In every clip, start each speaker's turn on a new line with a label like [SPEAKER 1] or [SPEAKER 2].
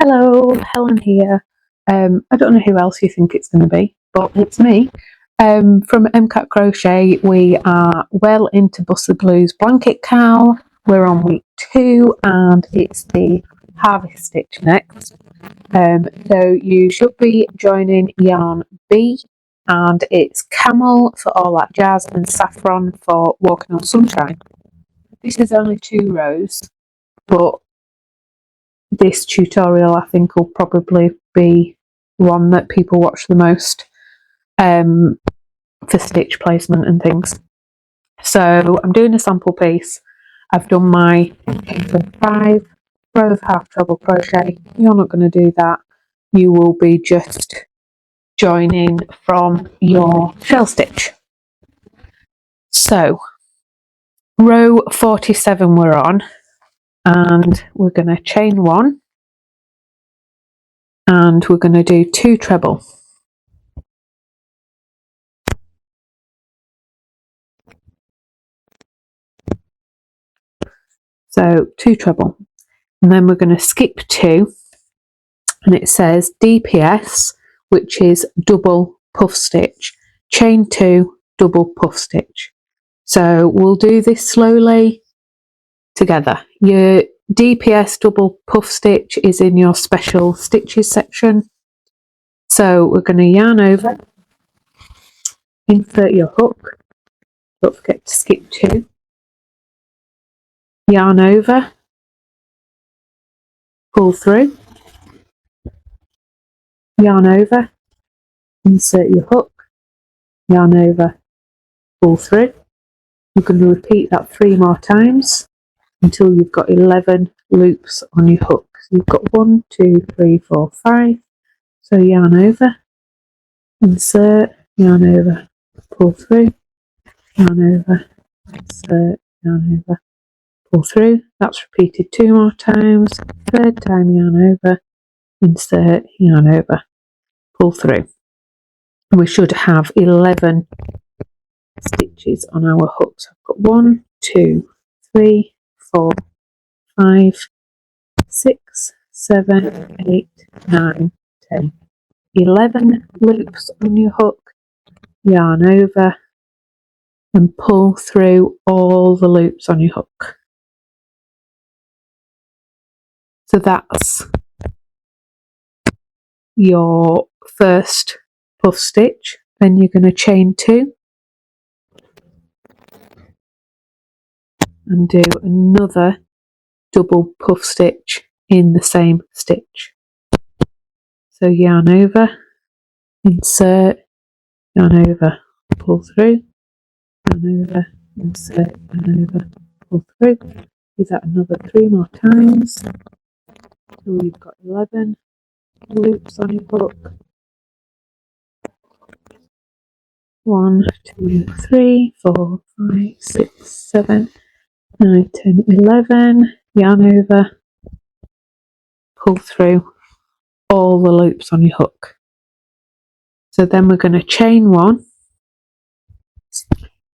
[SPEAKER 1] Hello, Helen here. I don't know who else you think it's going to be, but it's me. From MCAT Crochet, we are well into Buster Blues Blanket Cowl. We're on week 2 and it's the Harvest Stitch next. So you should be joining yarn B, and it's camel for all that jazz and saffron for walking on sunshine. This is only 2 rows, but this tutorial I think will probably be one that people watch the most for stitch placement and things. So I'm doing a sample piece. I've done my 5 row of half treble crochet. You're not going to do that. You will be just joining from your shell stitch. So row 47 we're on, and we're going to chain 1 and we're going to do 2 treble. So 2 treble, and then we're going to skip 2, and it says DPS, which is double puff stitch, chain 2, double puff stitch. So we'll do this slowly together. Your DPS double puff stitch is in your special stitches section. So we're going to yarn over, insert your hook, don't forget to skip 2, yarn over, pull through, yarn over, insert your hook, yarn over, pull through. You're going to repeat that 3 more times until you've got 11 loops on your hook. So you've got 1, 2, 3, 4, 5. So yarn over, insert, yarn over, pull through, yarn over, insert, yarn over, pull through. That's repeated 2 more times. 3rd time, yarn over, insert, yarn over, pull through. And we should have 11 stitches on our hooks. I've got 1, 2, 3, 4, 5, 6, 7, 8, 9, 10. 11 loops on your hook, yarn over and pull through all the loops on your hook. So that's your first puff stitch. Then you're going to chain 2 and do another double puff stitch in the same stitch. So yarn over, insert, yarn over, pull through, yarn over, insert, yarn over, pull through. Do that another 3 more times until you've got 11 loops on your hook. 1, 2, 3, 4, 5, 6, 7, 9, 10, 11. Yarn over, pull through all the loops on your hook. So then we're going to chain 1,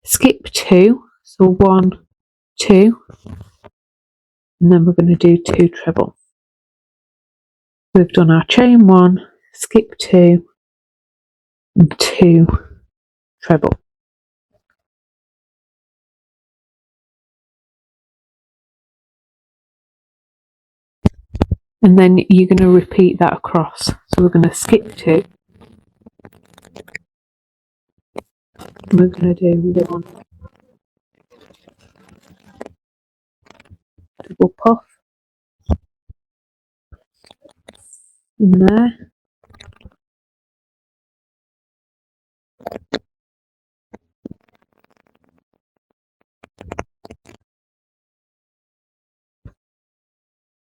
[SPEAKER 1] skip 2, so 1, 2, and then we're going to do 2 treble. We've done our chain 1, skip 2, and 2 treble. And then you're going to repeat that across. So we're going to skip 2. And we're going to do 1 double puff in there.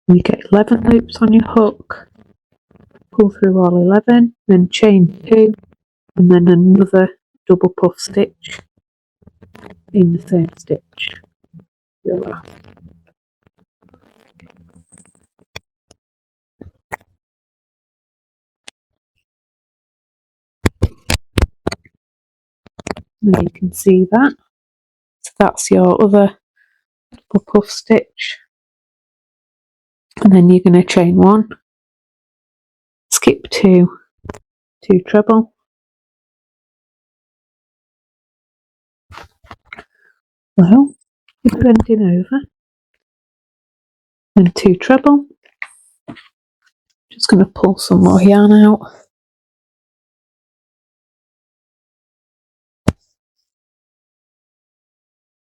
[SPEAKER 1] You get 11 loops on your hook, pull through all 11, then chain 2, and then another double puff stitch in the same stitch. Now you can see that. So that's your other double puff stitch. And then you're going to chain 1, skip 2, 2 treble, well, you're bending over, and 2 treble. Just going to pull some more yarn out.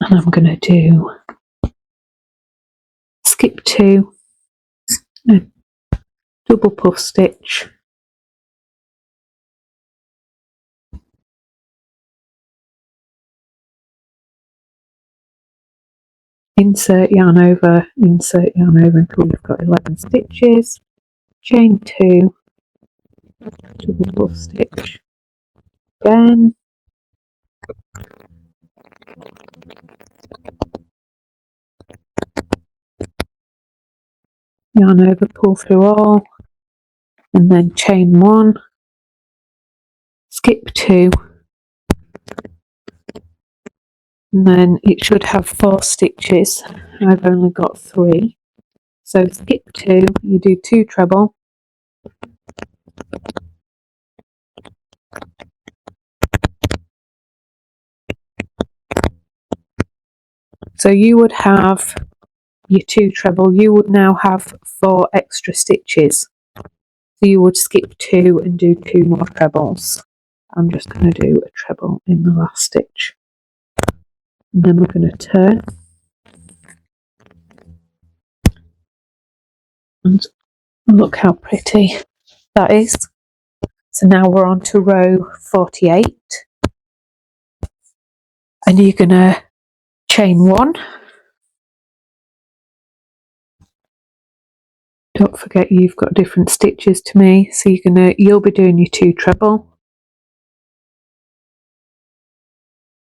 [SPEAKER 1] And I'm going to do skip 2, and double puff stitch, insert yarn over until you've got 11 stitches, chain 2, double puff stitch again, yarn over, pull through all, and then chain 1, skip 2, and then it should have 4 stitches. I've only got 3, so skip 2, you do 2 treble, so you would have your 2 treble, you would now have 4 extra stitches, so you would skip 2 and do 2 more trebles. I'm just going to do a treble in the last stitch, and then we're going to turn, and look how pretty that is. So now we're on to row 48, and you're going to chain 1. Don't forget you've got different stitches to me, so you'll be doing your 2 treble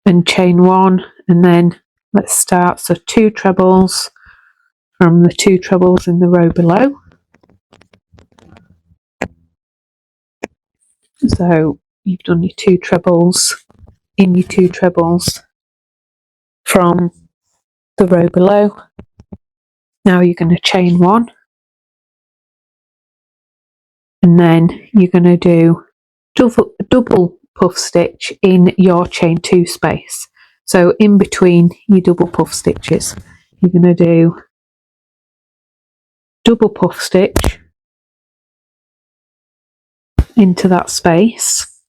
[SPEAKER 1] and chain 1, and then let's start. So 2 trebles from the 2 trebles in the row below. So you've done your 2 trebles in your 2 trebles from the row below. Now you're going to chain 1, and then you're going to do double puff stitch in your chain 2 space. So in between your double puff stitches, you're going to do double puff stitch into that space,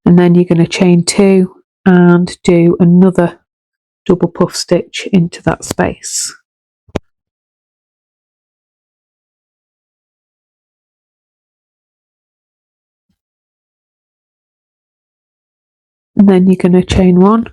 [SPEAKER 1] and then you're going to chain 2 and do another double puff stitch into that space. And then you're going to chain 1,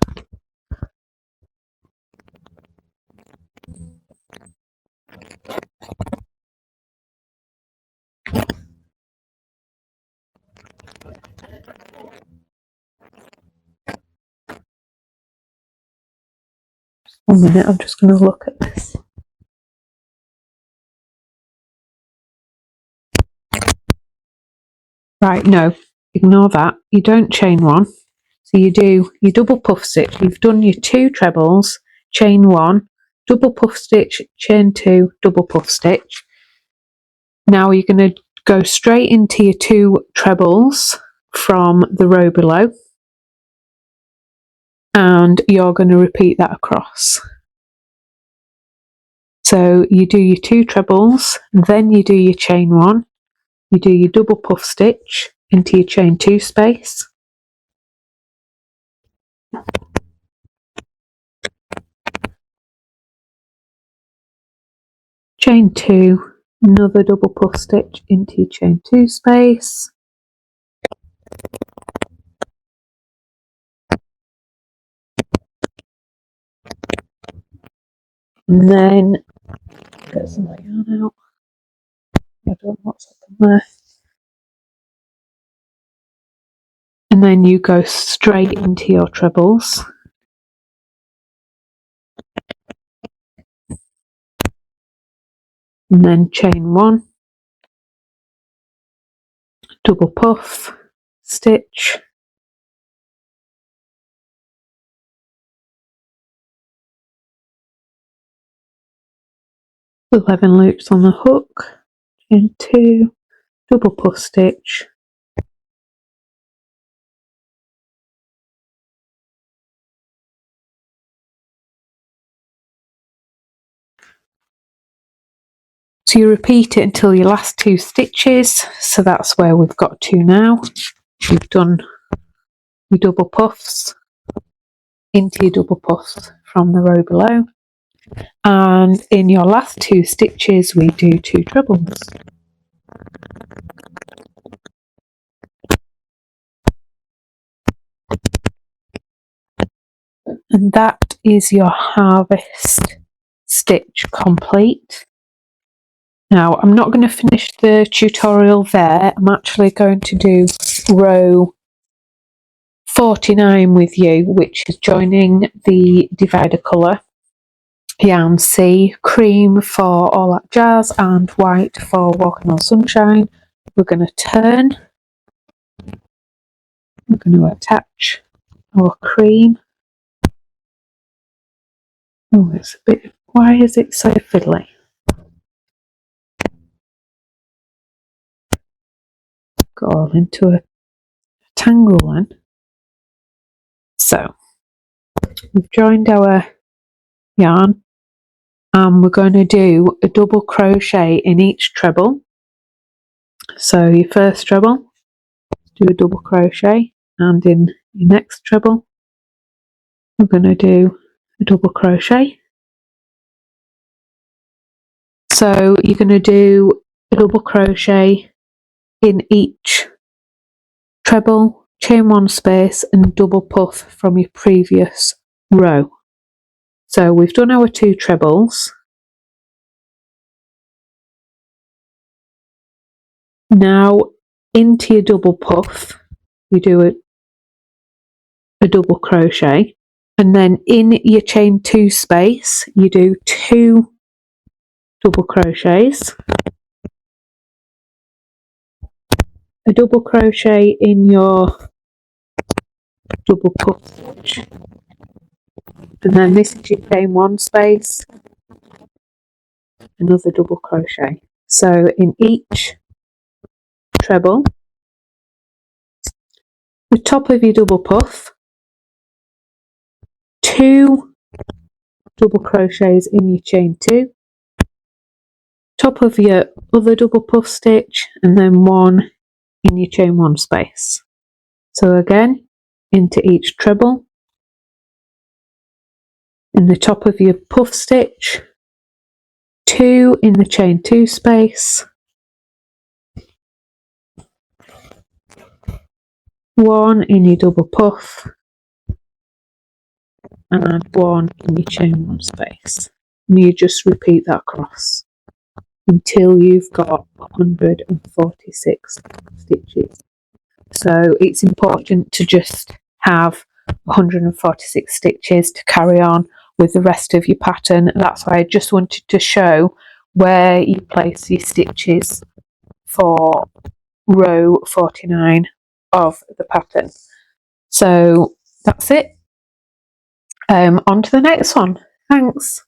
[SPEAKER 1] one minute, I'm just going to look at this. Right, no, ignore that. You don't chain 1. So you do your double puff stitch. You've done your 2 trebles, chain 1, double puff stitch, chain 2, double puff stitch. Now you're going to go straight into your 2 trebles from the row below, and you're going to repeat that across. So you do your 2 trebles, then you do your chain 1, you do your double puff stitch into your chain 2 space, chain 2, another double puff stitch into your chain 2 space, and then get some more yarn out. I don't know what's happened there. And then you go straight into your trebles. And then chain 1, double puff, stitch, .11 loops on the hook, chain 2, double puff stitch, so you repeat it until your last 2 stitches. So that's where we've got to now. You've done your double puffs into your double puffs from the row below, and in your last 2 stitches we do 2 trebles. And that is your harvest stitch complete. Now I'm not going to finish the tutorial there. I'm actually going to do row 49 with you, which is joining the divider colour, yarn C, cream for All That Jazz and white for Walking on Sunshine. We're going to turn, we're going to attach our cream. Oh, it's a bit, why is it so fiddly? Got all into a tangle then. So we've joined our yarn and we're going to do a double crochet in each treble. So your first treble, do a double crochet, and in your next treble we're going to do a double crochet. So you're going to do a double crochet in each treble, chain 1 space and double puff from your previous row. So we've done our 2 trebles. Now into your double puff you do a double crochet, and then in your chain 2 space you do 2 double crochets, a double crochet in your double puff stitch, and then this is your chain 1 space, another double crochet. So in each treble, the top of your double puff, 2 double crochets in your chain 2, top of your other double puff stitch, and then 1 in your chain 1 space. So again, into each treble, in the top of your puff stitch, 2 in the chain 2 space, 1 in your double puff, and 1 in your chain 1 space. And you just repeat that across until you've got 146 stitches. So it's important to just have 146 stitches to carry on with the rest of your pattern. That's why I just wanted to show where you place your stitches for row 49 of the pattern. So that's it. On to the next one. Thanks.